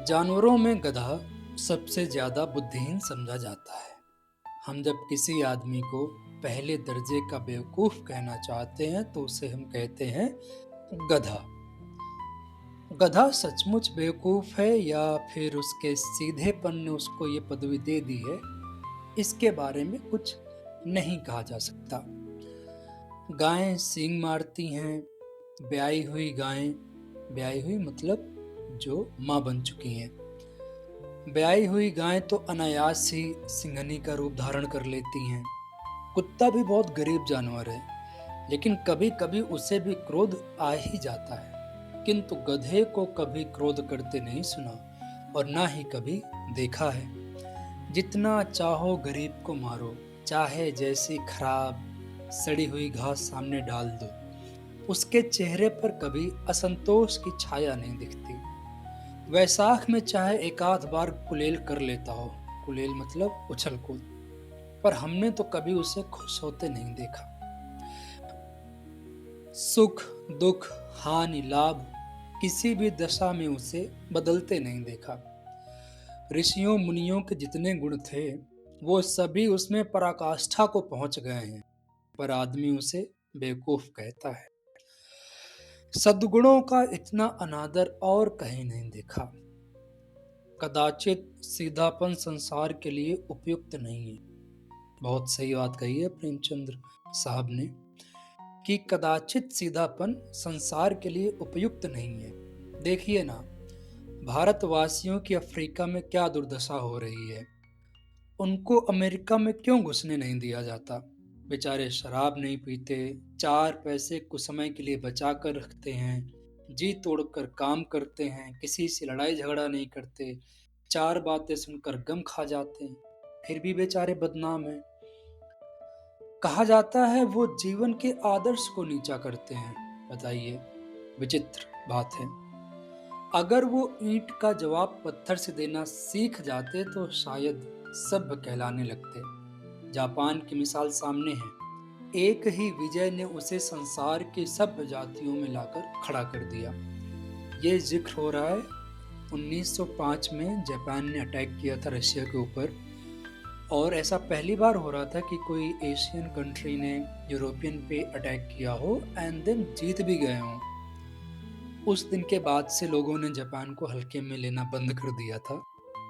जानवरों में गधा सबसे ज्यादा बुद्धिहीन समझा जाता है। हम जब किसी आदमी को पहले दर्जे का बेवकूफ कहना चाहते हैं तो उसे हम कहते हैं गधा। गधा सचमुच बेवकूफ है या फिर उसके सीधेपन ने उसको ये पदवी दे दी है, इसके बारे में कुछ नहीं कहा जा सकता। गायें सींग मारती हैं। ब्याई हुई गायें, ब्याई हुई मतलब जो माँ बन चुकी हैं, ब्याई हुई गायें तो अनायास ही सिंघनी का रूप धारण कर लेती हैं। कुत्ता भी बहुत गरीब जानवर है, लेकिन कभी कभी उसे भी क्रोध आ ही जाता है। किंतु गधे को कभी क्रोध करते नहीं सुना और ना ही कभी देखा है। जितना चाहो गरीब को मारो, चाहे जैसी खराब सड़ी हुई घास सामने डाल दो, उसके चेहरे पर कभी असंतोष की छाया नहीं दिखती। वैसाख में चाहे एक आध बार कुलेल कर लेता हो, कुलेल मतलब उछल कूद, पर हमने तो कभी उसे खुश होते नहीं देखा। सुख दुख हानि लाभ किसी भी दशा में उसे बदलते नहीं देखा। ऋषियों मुनियों के जितने गुण थे वो सभी उसमें पराकाष्ठा को पहुंच गए हैं, पर आदमी उसे बेवकूफ कहता है। सद्गुणों का इतना अनादर और कहीं नहीं देखा। कदाचित सीधापन संसार के लिए उपयुक्त नहीं है। बहुत सही बात कही है प्रेमचंद्र साहब ने कि कदाचित सीधापन संसार के लिए उपयुक्त नहीं है। देखिए ना, भारतवासियों की अफ्रीका में क्या दुर्दशा हो रही है। उनको अमेरिका में क्यों घुसने नहीं दिया जाता। बेचारे शराब नहीं पीते, 4 पैसे कुछ समय के लिए बचा कर रखते हैं, जी तोड़कर काम करते हैं, किसी से लड़ाई झगड़ा नहीं करते, 4 बातें सुनकर गम खा जाते हैं, फिर भी बेचारे बदनाम हैं। कहा जाता है वो जीवन के आदर्श को नीचा करते हैं। बताइए, विचित्र बात है। अगर वो ईंट का जवाब पत्थर से देना सीख जाते तो शायद सभ्य कहलाने लगते। जापान की मिसाल सामने है। एक ही विजय ने उसे संसार की सभ्य जातियों में लाकर खड़ा कर दिया। ये जिक्र हो रहा है 1905 में जापान ने अटैक किया था रशिया के ऊपर, और ऐसा पहली बार हो रहा था कि कोई एशियन कंट्री ने यूरोपियन पे अटैक किया हो एंड देन जीत भी गए हों। उस दिन के बाद से लोगों ने जापान को हल्के में लेना बंद कर दिया था।